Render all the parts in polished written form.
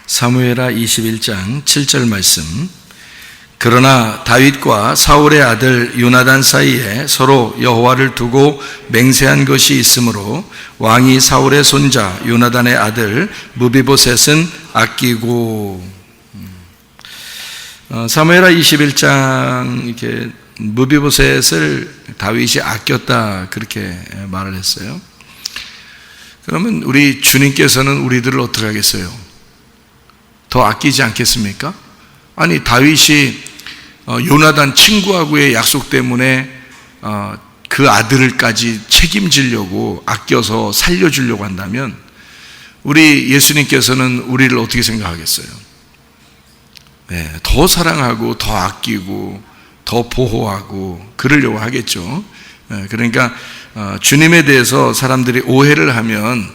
사무엘하 21장 7절 말씀. 그러나 다윗과 사울의 아들 요나단 사이에 서로 여호와를 두고 맹세한 것이 있으므로 왕이 사울의 손자 요나단의 아들 무비보셋은 아끼고. 사무엘하 21장 이렇게 무비보셋을 다윗이 아꼈다 그렇게 말을 했어요. 그러면 우리 주님께서는 우리들을 어떻게 하겠어요? 더 아끼지 않겠습니까? 아니, 다윗이 요나단 친구하고의 약속 때문에 그 아들을까지 책임지려고 아껴서 살려주려고 한다면 우리 예수님께서는 우리를 어떻게 생각하겠어요? 네, 더 사랑하고 더 아끼고 더 보호하고 그러려고 하겠죠. 네, 그러니까 주님에 대해서 사람들이 오해를 하면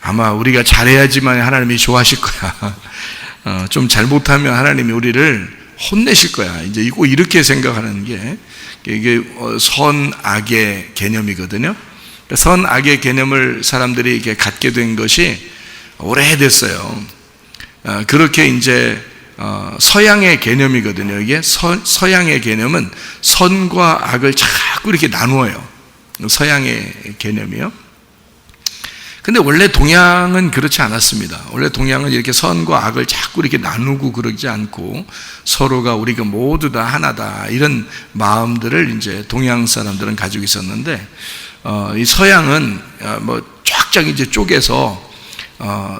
아마 우리가 잘해야지만 하나님이 좋아하실 거야. 좀 잘못하면 하나님이 우리를 혼내실 거야. 이제 꼭 이렇게 생각하는 게 이게 선악의 개념이거든요. 선악의 개념을 사람들이 이렇게 갖게 된 것이 오래됐어요. 그렇게 이제 서양의 개념이거든요. 이게 서양의 개념은 선과 악을 자꾸 이렇게 나누어요. 서양의 개념이요. 근데 원래 동양은 그렇지 않았습니다. 원래 동양은 이렇게 선과 악을 자꾸 이렇게 나누고 그러지 않고 서로가 우리가 모두 다 하나다 이런 마음들을 이제 동양 사람들은 가지고 있었는데 이 서양은 뭐 쫙쫙 이제 쪼개서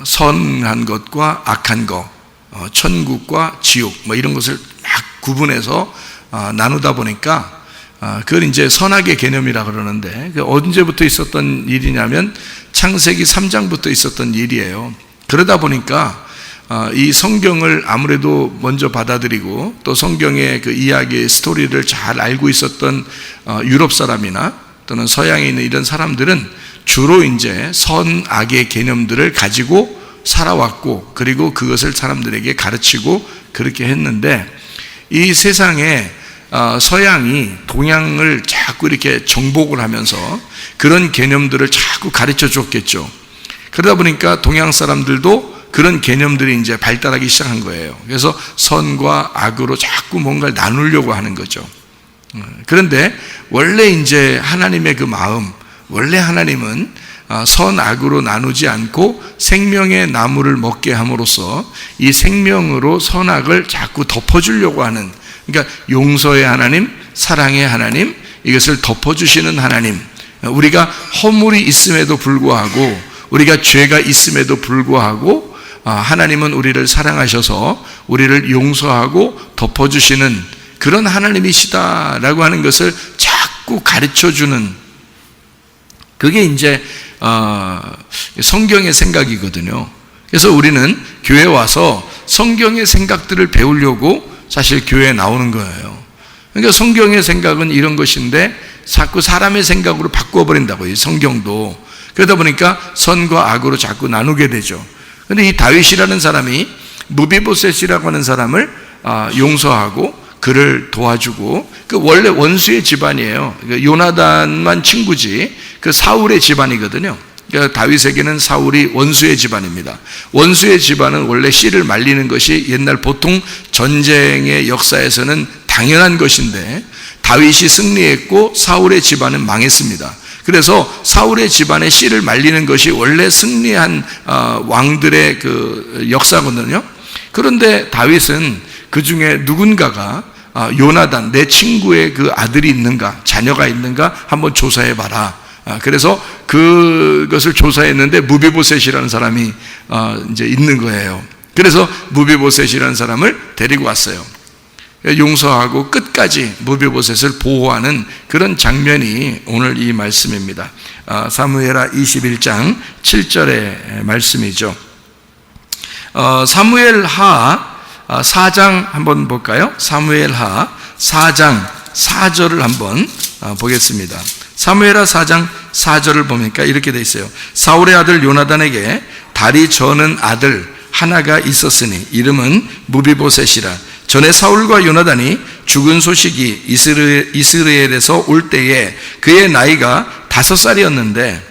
선한 것과 악한 것, 천국과 지옥 뭐 이런 것을 막 구분해서 나누다 보니까 그걸 이제 선악의 개념이라 그러는데 언제부터 있었던 일이냐면 창세기 3장부터 있었던 일이에요. 그러다 보니까 이 성경을 아무래도 먼저 받아들이고 또 성경의 그 이야기의 스토리를 잘 알고 있었던 유럽 사람이나 또는 서양에 있는 이런 사람들은 주로 이제 선악의 개념들을 가지고 살아왔고 그리고 그것을 사람들에게 가르치고 그렇게 했는데 이 세상에 서양이 동양을 자꾸 이렇게 정복을 하면서 그런 개념들을 자꾸 가르쳐 줬겠죠. 그러다 보니까 동양 사람들도 그런 개념들이 이제 발달하기 시작한 거예요. 그래서 선과 악으로 자꾸 뭔가를 나누려고 하는 거죠. 그런데 원래 이제 하나님의 그 마음, 원래 하나님은 선악으로 나누지 않고 생명의 나무를 먹게 함으로써 이 생명으로 선악을 자꾸 덮어주려고 하는, 그러니까 용서의 하나님, 사랑의 하나님, 이것을 덮어주시는 하나님. 우리가 허물이 있음에도 불구하고 우리가 죄가 있음에도 불구하고 하나님은 우리를 사랑하셔서 우리를 용서하고 덮어주시는 그런 하나님이시다라고 하는 것을 자꾸 가르쳐주는, 그게 이제 성경의 생각이거든요. 그래서 우리는 교회에 와서 성경의 생각들을 배우려고 사실 교회에 나오는 거예요. 그러니까 성경의 생각은 이런 것인데 자꾸 사람의 생각으로 바꿔버린다고요, 성경도. 그러다 보니까 선과 악으로 자꾸 나누게 되죠. 그런데 이 다윗이라는 사람이 무비보셋이라고 하는 사람을 용서하고 그를 도와주고, 그 원래 원수의 집안이에요. 요나단만 친구지 그 사울의 집안이거든요. 그러니까 다윗에게는 사울이 원수의 집안입니다. 원수의 집안은 원래 씨를 말리는 것이 옛날 보통 전쟁의 역사에서는 당연한 것인데 다윗이 승리했고 사울의 집안은 망했습니다. 그래서 사울의 집안의 씨를 말리는 것이 원래 승리한 왕들의 그 역사거든요. 그런데 다윗은 그 중에 누군가가 요나단, 내 친구의 그 아들이 있는가, 자녀가 있는가 한번 조사해 봐라. 그래서 그것을 조사했는데 무비보셋이라는 사람이 이제 있는 거예요. 그래서 무비보셋이라는 사람을 데리고 왔어요. 용서하고 끝까지 무비보셋을 보호하는 그런 장면이 오늘 이 말씀입니다. 사무엘하 21장 7절의 말씀이죠. 사무엘하 4장 한번 볼까요? 사무엘하 4장 4절을 한번 보겠습니다. 사무엘하 4장 4절을 보니까 이렇게 돼 있어요. 사울의 아들 요나단에게 다리 저는 아들 하나가 있었으니 이름은 무비보셋이라. 전에 사울과 요나단이 죽은 소식이 이스라엘에서 올 때에 그의 나이가 5살이었는데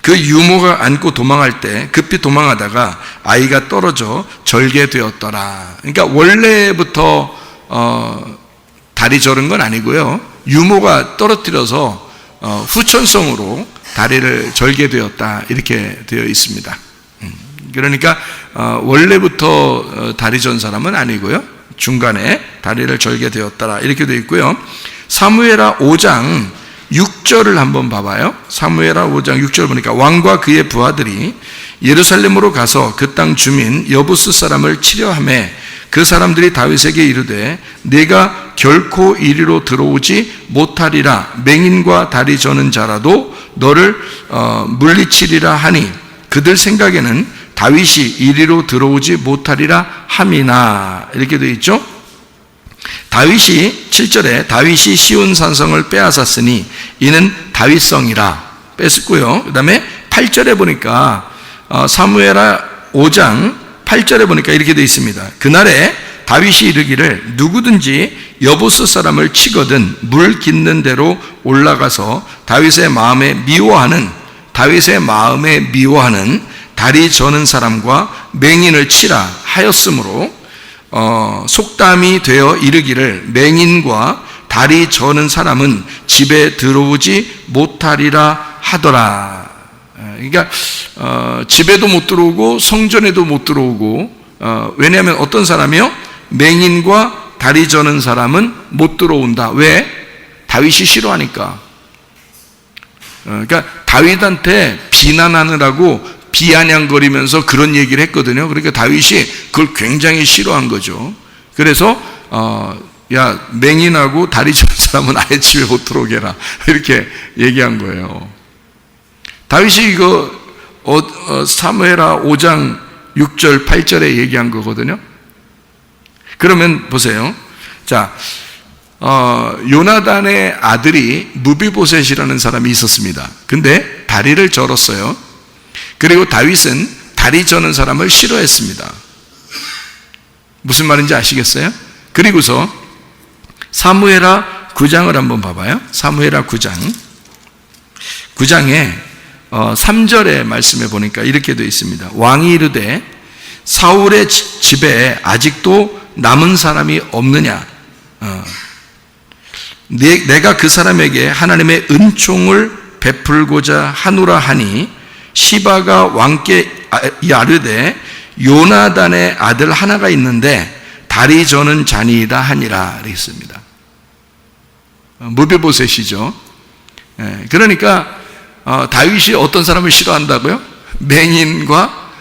그 유모가 안고 도망할 때 급히 도망하다가 아이가 떨어져 절개되었더라. 그러니까 원래부터 다리 저른 건 아니고요. 유모가 떨어뜨려서 후천성으로 다리를 절개되었다 이렇게 되어 있습니다. 그러니까 원래부터 다리 전 사람은 아니고요. 중간에 다리를 절개되었더라 이렇게 되어 있고요. 사무엘하 5장 6절을 한번 봐봐요. 사무엘하 5장 6절 보니까 왕과 그의 부하들이 예루살렘으로 가서 그 땅 주민 여부스 사람을 치려하매 그 사람들이 다윗에게 이르되 내가 결코 이리로 들어오지 못하리라. 맹인과 다리 저는 자라도 너를 물리치리라 하니 그들 생각에는 다윗이 이리로 들어오지 못하리라 함이나 이렇게 되어 있죠. 다윗이 7절에 다윗이 시온 산성을 빼앗았으니 이는 다윗성이라 뺐고요. 그 다음에 8절에 보니까 사무엘하 5장 8절에 보니까 이렇게 되어 있습니다. 그날에 다윗이 이르기를 누구든지 여부스 사람을 치거든 물 깃는 대로 올라가서 다윗의 마음에 미워하는 다리 저는 사람과 맹인을 치라 하였으므로 속담이 되어 이르기를 맹인과 다리 저는 사람은 집에 들어오지 못하리라 하더라. 그러니까 집에도 못 들어오고 성전에도 못 들어오고 왜냐하면 어떤 사람이요? 맹인과 다리 저는 사람은 못 들어온다. 왜? 다윗이 싫어하니까. 그러니까 다윗한테 비난하느라고 비아냥거리면서 그런 얘기를 했거든요. 그러니까 다윗이 그걸 굉장히 싫어한 거죠. 그래서 야 맹인하고 다리 저는 사람은 아예 집에 못 들어오게 해라 이렇게 얘기한 거예요. 다윗이 이거 사무엘하 5장 6절 8절에 얘기한 거거든요. 그러면 보세요. 자, 요나단의 아들이 무비보셋이라는 사람이 있었습니다. 근데 다리를 절었어요. 그리고 다윗은 다리 저는 사람을 싫어했습니다. 무슨 말인지 아시겠어요? 그리고서 사무엘하 9장을 한번 봐봐요. 사무엘하 9장에 3절의 말씀에 보니까 이렇게 되어 있습니다. 왕이 이르되 사울의 집에 아직도 남은 사람이 없느냐? 내가 그 사람에게 하나님의 은총을 베풀고자 하노라 하니 시바가 왕께 아뢰되 요나단의 아들 하나가 있는데 다리 저는 자니이다 하니라 그랬습니다. 무비보셋이죠. 그러니까 다윗이 어떤 사람을 싫어한다고요? 맹인과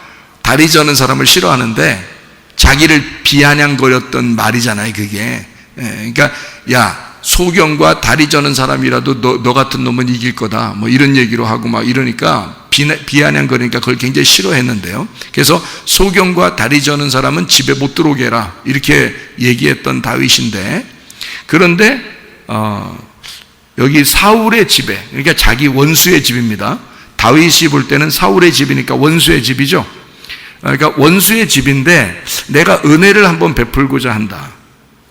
다리 저는 사람을 싫어하는데 자기를 비아냥거렸던 말이잖아요, 그게. 그러니까 야 소경과 다리 저는 사람이라도 너 같은 놈은 이길 거다 뭐 이런 얘기로 하고 막 이러니까 비아냥거리니까 그걸 굉장히 싫어했는데요. 그래서 소경과 다리 저는 사람은 집에 못 들어오게 해라 이렇게 얘기했던 다윗인데, 그런데 여기 사울의 집에, 그러니까 자기 원수의 집입니다. 다윗이 볼 때는 사울의 집이니까 원수의 집이죠. 그러니까 원수의 집인데 내가 은혜를 한번 베풀고자 한다.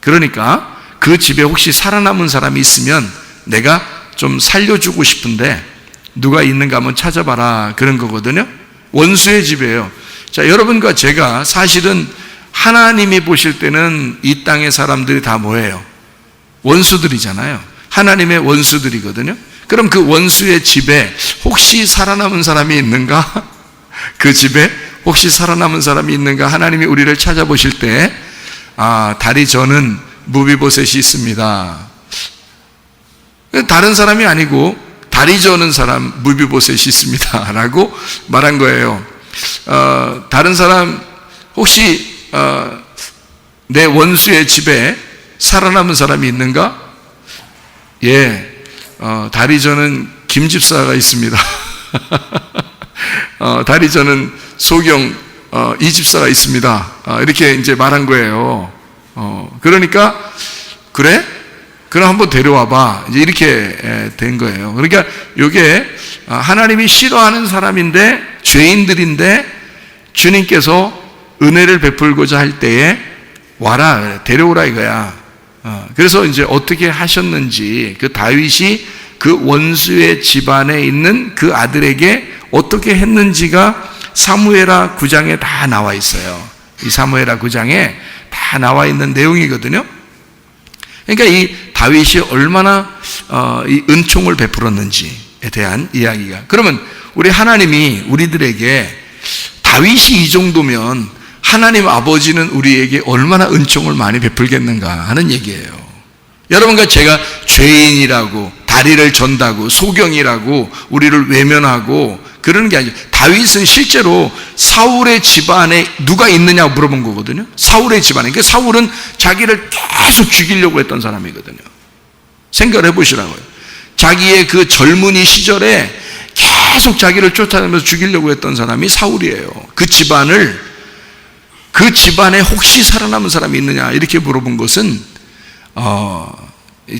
그러니까 그 집에 혹시 살아남은 사람이 있으면 내가 좀 살려주고 싶은데 누가 있는가 한번 찾아봐라 그런 거거든요. 원수의 집이에요. 자, 여러분과 제가 사실은 하나님이 보실 때는 이 땅의 사람들이 다 뭐예요? 원수들이잖아요. 하나님의 원수들이거든요. 그럼 그 원수의 집에 혹시 살아남은 사람이 있는가? 그 집에 혹시 살아남은 사람이 있는가? 하나님이 우리를 찾아보실 때 다리 저는 무비보셋이 있습니다. 다른 사람이 아니고 다리 저는 사람 무비보셋이 있습니다 라고 말한 거예요. 다른 사람 혹시 내 원수의 집에 살아남은 사람이 있는가? 예, 다리 저는 김 집사가 있습니다. 다리 저는 소경 이 집사가 있습니다. 이렇게 이제 말한 거예요. 그러니까 그래? 그럼 한번 데려와봐. 이제 이렇게 된 거예요. 그러니까 이게 하나님이 싫어하는 사람인데 죄인들인데 주님께서 은혜를 베풀고자 할 때에 와라, 데려오라 이거야. 그래서 이제 어떻게 하셨는지 그 다윗이 그 원수의 집안에 있는 그 아들에게 어떻게 했는지가 사무엘하 9장에 다 나와 있어요. 이 사무엘하 9장에 다 나와 있는 내용이거든요. 그러니까 이 다윗이 얼마나 이 은총을 베풀었는지에 대한 이야기가. 그러면 우리 하나님이 우리들에게 다윗이 이 정도면 하나님 아버지는 우리에게 얼마나 은총을 많이 베풀겠는가 하는 얘기예요. 여러분과 제가 죄인이라고 다리를 전다고 소경이라고 우리를 외면하고 그러는 게 아니죠. 다윗은 실제로 사울의 집안에 누가 있느냐고 물어본 거거든요. 사울의 집안에. 그러니까 사울은 자기를 계속 죽이려고 했던 사람이거든요. 생각을 해보시라고요. 자기의 그 젊은이 시절에 계속 자기를 쫓아다니면서 죽이려고 했던 사람이 사울이에요. 그 집안에 혹시 살아남은 사람이 있느냐 이렇게 물어본 것은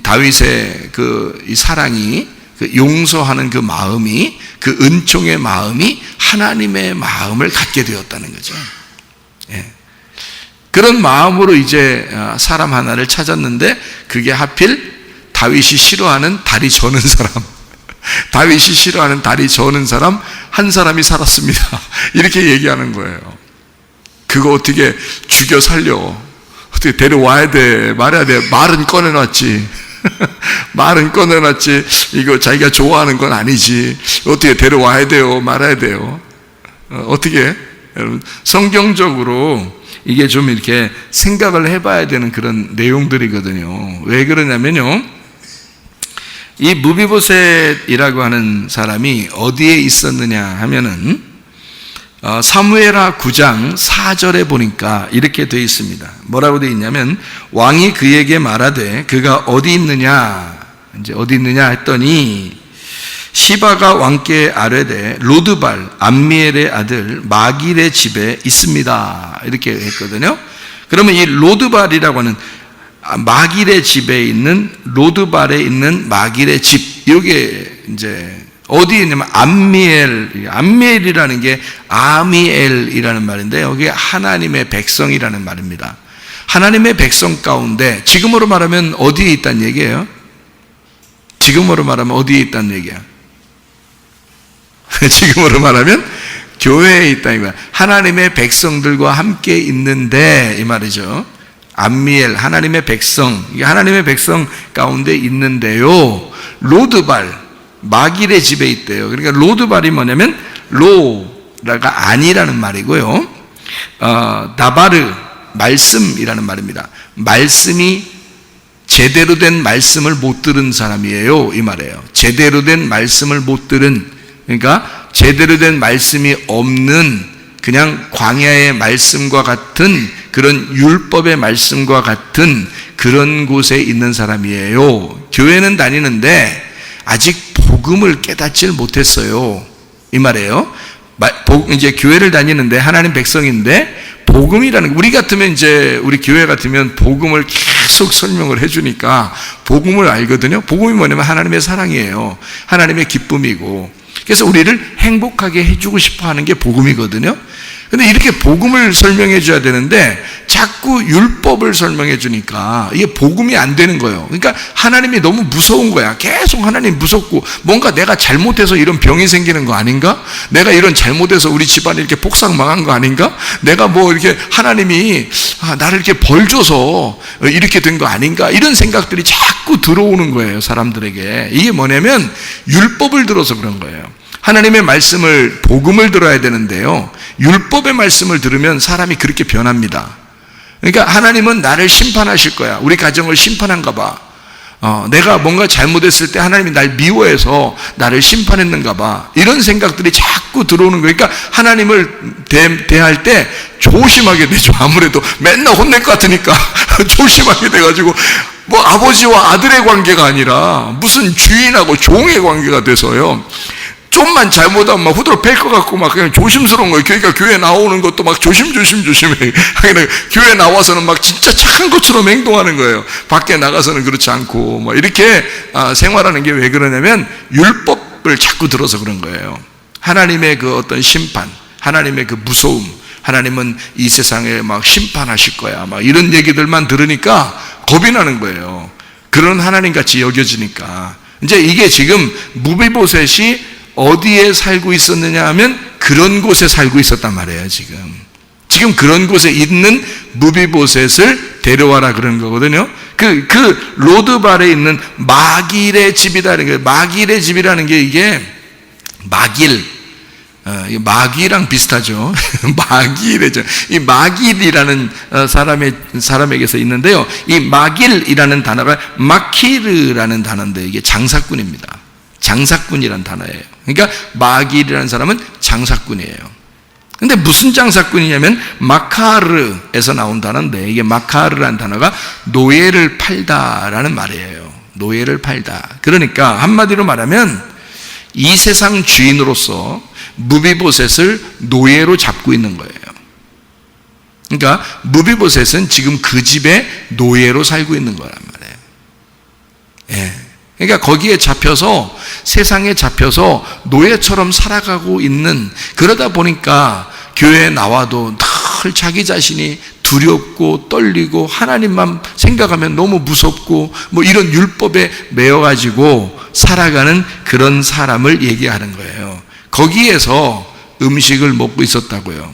다윗의 이 사랑이, 그 용서하는 그 마음이, 그 은총의 마음이 하나님의 마음을 갖게 되었다는 거죠. 예. 그런 마음으로 이제 사람 하나를 찾았는데 그게 하필 다윗이 싫어하는 다리 저는 사람, 다윗이 싫어하는 다리 저는 사람 한 사람이 살았습니다. 이렇게 얘기하는 거예요. 그거 어떻게 죽여 살려? 어떻게 데려와야 돼? 말해야 돼? 말은 꺼내놨지. 말은 꺼내놨지. 이거 자기가 좋아하는 건 아니지. 어떻게 데려와야 돼요? 말아야 돼요? 어떻게? 여러분, 성경적으로 이게 좀 이렇게 생각을 해봐야 되는 그런 내용들이거든요. 왜 그러냐면요, 이 무비보셋이라고 하는 사람이 어디에 있었느냐 하면은 사무엘하 9장 4절에 보니까 이렇게 되어 있습니다. 뭐라고 되어 있냐면, 왕이 그에게 말하되 그가 어디 있느냐, 이제 어디 있느냐 했더니 시바가 왕께 아뢰되 로드발 암미엘의 아들 마길의 집에 있습니다. 이렇게 했거든요. 그러면 이 로드발이라고 하는 마길의 집에 있는, 로드발에 있는 마길의 집, 이게 이제 어디 있냐면 암미엘이라는 게 아미엘이라는 말인데 여기 하나님의 백성이라는 말입니다. 하나님의 백성 가운데 지금으로 말하면 어디에 있다는 얘기예요? 지금으로 말하면 어디에 있다는 얘기야? 지금으로 말하면 교회에 있다 이거야. 하나님의 백성들과 함께 있는데 이 말이죠. 암미엘, 하나님의 백성, 이게 하나님의 백성 가운데 있는데요, 로드발 마길의 집에 있대요. 그러니까 로드발이 뭐냐면 로가 아니라는 말이고요, 나바르 말씀이라는 말입니다. 말씀이 제대로 된 말씀을 못 들은 사람이에요 이 말이에요. 제대로 된 말씀을 못 들은, 그러니까 제대로 된 말씀이 없는 그냥 광야의 말씀과 같은 그런 율법의 말씀과 같은 그런 곳에 있는 사람이에요. 교회는 다니는데 아직 복음을 깨닫질 못했어요 이 말이에요. 이제 교회를 다니는데 하나님 백성인데 복음이라는, 우리 같으면 이제 우리 교회 같으면 복음을 계속 설명을 해주니까 복음을 알거든요. 복음이 뭐냐면 하나님의 사랑이에요. 하나님의 기쁨이고, 그래서 우리를 행복하게 해주고 싶어 하는 게 복음이거든요. 근데 이렇게 복음을 설명해 줘야 되는데 자꾸 율법을 설명해 주니까 이게 복음이 안 되는 거예요. 그러니까 하나님이 너무 무서운 거야. 계속 하나님 무섭고, 뭔가 내가 잘못해서 이런 병이 생기는 거 아닌가? 내가 이런 잘못해서 우리 집안이 이렇게 폭삭 망한 거 아닌가? 내가 뭐 이렇게 하나님이 나를 이렇게 벌 줘서 이렇게 된 거 아닌가? 이런 생각들이 자꾸 들어오는 거예요, 사람들에게. 이게 뭐냐면 율법을 들어서 그런 거예요. 하나님의 말씀을, 복음을 들어야 되는데요, 율법의 말씀을 들으면 사람이 그렇게 변합니다. 그러니까 하나님은 나를 심판하실 거야. 우리 가정을 심판한가 봐. 내가 뭔가 잘못했을 때 하나님이 날 미워해서 나를 심판했는가 봐. 이런 생각들이 자꾸 들어오는 거예요. 그러니까 하나님을 대할 때 조심하게 되죠. 아무래도 맨날 혼낼 것 같으니까 조심하게 돼가지고, 뭐 아버지와 아들의 관계가 아니라 무슨 주인하고 종의 관계가 돼서요, 좀만 잘못하면 막 후드로 팰 것 같고 막 그냥 조심스러운 거예요. 그러니까 교회 나오는 것도 막 조심조심조심해. 교회 나와서는 막 진짜 착한 것처럼 행동하는 거예요. 밖에 나가서는 그렇지 않고 막 이렇게 생활하는 게 왜 그러냐면 율법을 자꾸 들어서 그런 거예요. 하나님의 그 어떤 심판, 하나님의 그 무서움, 하나님은 이 세상에 막 심판하실 거야, 막 이런 얘기들만 들으니까 겁이 나는 거예요. 그런 하나님 같이 여겨지니까. 이제 이게 지금 무비보셋이 어디에 살고 있었느냐 하면 그런 곳에 살고 있었단 말이에요. 지금 그런 곳에 있는 무비보셋을 데려와라 그런 거거든요. 그 로드발에 있는 마길의 집이다. 마길의 집이라는 게 이게 마귀랑 비슷하죠. 마길이죠. 이 마길이라는 사람에게서 있는데요. 이 마길이라는 단어가 마키르라는 단어인데 이게 장사꾼입니다. 장사꾼이라는 단어예요. 그러니까 마길이라는 사람은 장사꾼이에요. 근데 무슨 장사꾼이냐면 마카르에서 나온 단어인데 이게 마카르라는 단어가 노예를 팔다라는 말이에요. 노예를 팔다. 그러니까 한마디로 말하면 이 세상 주인으로서 무비보셋을 노예로 잡고 있는 거예요. 그러니까 무비보셋은 지금 그 집에 노예로 살고 있는 거란 말이에요. 예. 그러니까 거기에 잡혀서 세상에 잡혀서 노예처럼 살아가고 있는, 그러다 보니까 교회에 나와도 늘 자기 자신이 두렵고 떨리고 하나님만 생각하면 너무 무섭고 뭐 이런 율법에 매여가지고 살아가는 그런 사람을 얘기하는 거예요. 거기에서 음식을 먹고 있었다고요.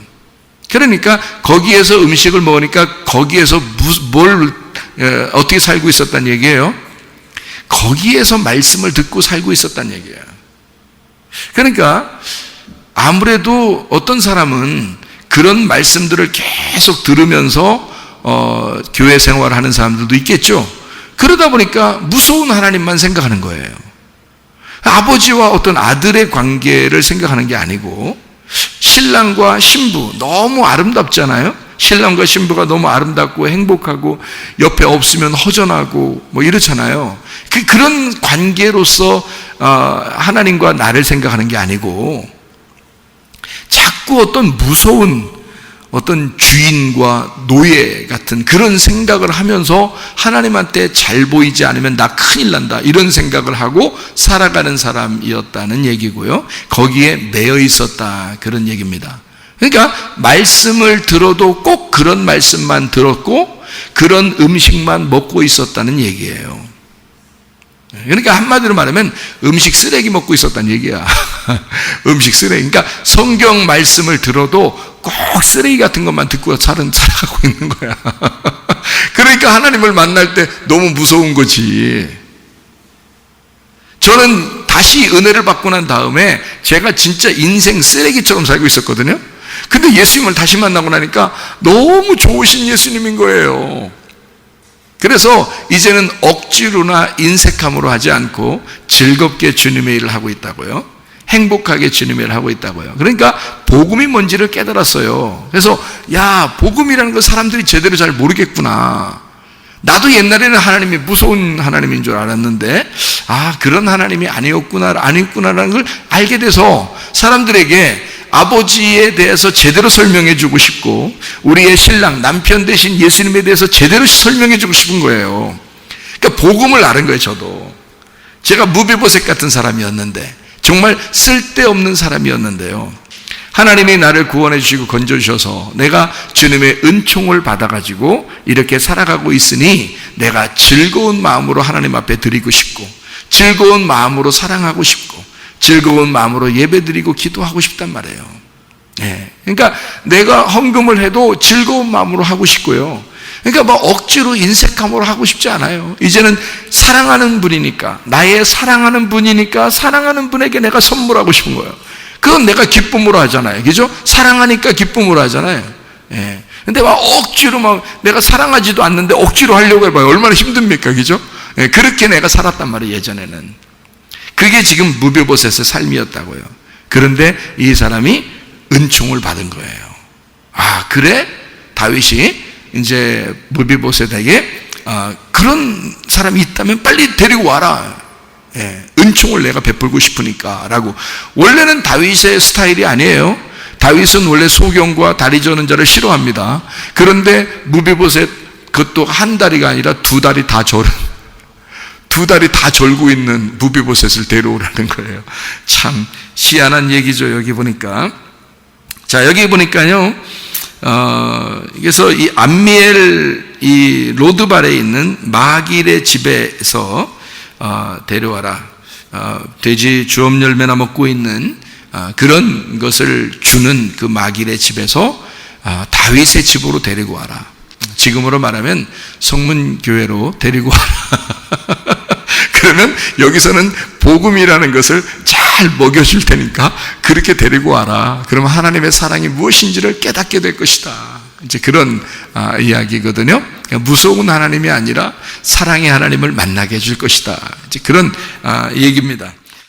그러니까 거기에서 음식을 먹으니까 거기에서 어떻게 살고 있었단 얘기예요? 거기에서 말씀을 듣고 살고 있었단 얘기예요. 그러니까 아무래도 어떤 사람은 그런 말씀들을 계속 들으면서 교회 생활하는 사람들도 있겠죠. 그러다 보니까 무서운 하나님만 생각하는 거예요. 아버지와 어떤 아들의 관계를 생각하는 게 아니고, 신랑과 신부 너무 아름답잖아요. 신랑과 신부가 너무 아름답고 행복하고 옆에 없으면 허전하고 뭐 이렇잖아요. 그런 관계로서 하나님과 나를 생각하는 게 아니고, 자꾸 어떤 무서운 어떤 주인과 노예 같은 그런 생각을 하면서 하나님한테 잘 보이지 않으면 나 큰일 난다 이런 생각을 하고 살아가는 사람이었다는 얘기고요. 거기에 매여 있었다 그런 얘기입니다. 그러니까 말씀을 들어도 꼭 그런 말씀만 들었고 그런 음식만 먹고 있었다는 얘기예요. 그러니까 한마디로 말하면 음식 쓰레기 먹고 있었다는 얘기야. 음식 쓰레기. 그러니까 성경 말씀을 들어도 꼭 쓰레기 같은 것만 듣고 살아가고 있는 거야. 그러니까 하나님을 만날 때 너무 무서운 거지. 저는 다시 은혜를 받고 난 다음에 제가 진짜 인생 쓰레기처럼 살고 있었거든요. 근데 예수님을 다시 만나고 나니까 너무 좋으신 예수님인 거예요. 그래서 이제는 억지로나 인색함으로 하지 않고 즐겁게 주님의 일을 하고 있다고요. 행복하게 주님의 일을 하고 있다고요. 그러니까 복음이 뭔지를 깨달았어요. 그래서 야, 복음이라는 거 사람들이 제대로 잘 모르겠구나. 나도 옛날에는 하나님이 무서운 하나님인 줄 알았는데 그런 하나님이 아니었구나라는 걸 알게 돼서 사람들에게 아버지에 대해서 제대로 설명해 주고 싶고 우리의 신랑, 남편 대신 예수님에 대해서 제대로 설명해 주고 싶은 거예요. 그러니까 복음을 알은 거예요. 저도 제가 무비보셋 같은 사람이었는데, 정말 쓸데없는 사람이었는데요, 하나님이 나를 구원해 주시고 건져 주셔서 내가 주님의 은총을 받아가지고 이렇게 살아가고 있으니 내가 즐거운 마음으로 하나님 앞에 드리고 싶고 즐거운 마음으로 사랑하고 싶고 즐거운 마음으로 예배드리고 기도하고 싶단 말이에요. 네. 그러니까 내가 헌금을 해도 즐거운 마음으로 하고 싶고요. 그러니까 뭐 억지로 인색함으로 하고 싶지 않아요. 이제는 사랑하는 분이니까, 나의 사랑하는 분이니까 사랑하는 분에게 내가 선물하고 싶은 거예요. 그건 내가 기쁨으로 하잖아요. 그죠? 사랑하니까 기쁨으로 하잖아요. 예. 근데 막 억지로 내가 사랑하지도 않는데 억지로 하려고 해봐요. 얼마나 힘듭니까? 그죠? 예. 그렇게 내가 살았단 말이에요, 예전에는. 그게 지금 무비보셋의 삶이었다고요. 그런데 이 사람이 은총을 받은 거예요. 그래? 다윗이 이제 무비보셋에게 그런 사람이 있다면 빨리 데리고 와라. 예, 은총을 내가 베풀고 싶으니까 라고. 원래는 다윗의 스타일이 아니에요. 다윗은 원래 소경과 다리 저는 자를 싫어합니다. 그런데 무비보셋, 그것도 한 다리가 아니라 두 다리 다 절고 있는 무비보셋을 데려오라는 거예요. 참 희한한 얘기죠. 여기 보니까. 자, 여기 보니까요, 그래서 이 암미엘, 이 로드발에 있는 마길의 집에서 데려와라. 돼지 주엄 열매나 먹고 있는 그런 것을 주는 그 마길의 집에서 다윗의 집으로 데리고 와라. 지금으로 말하면 성문교회로 데리고 와라. 그러면 여기서는 복음이라는 것을 잘 먹여줄 테니까 그렇게 데리고 와라. 그러면 하나님의 사랑이 무엇인지를 깨닫게 될 것이다. 이제 그런 이야기거든요. 무서운 하나님이 아니라 사랑의 하나님을 만나게 해줄 것이다. 이제 그런 얘기입니다.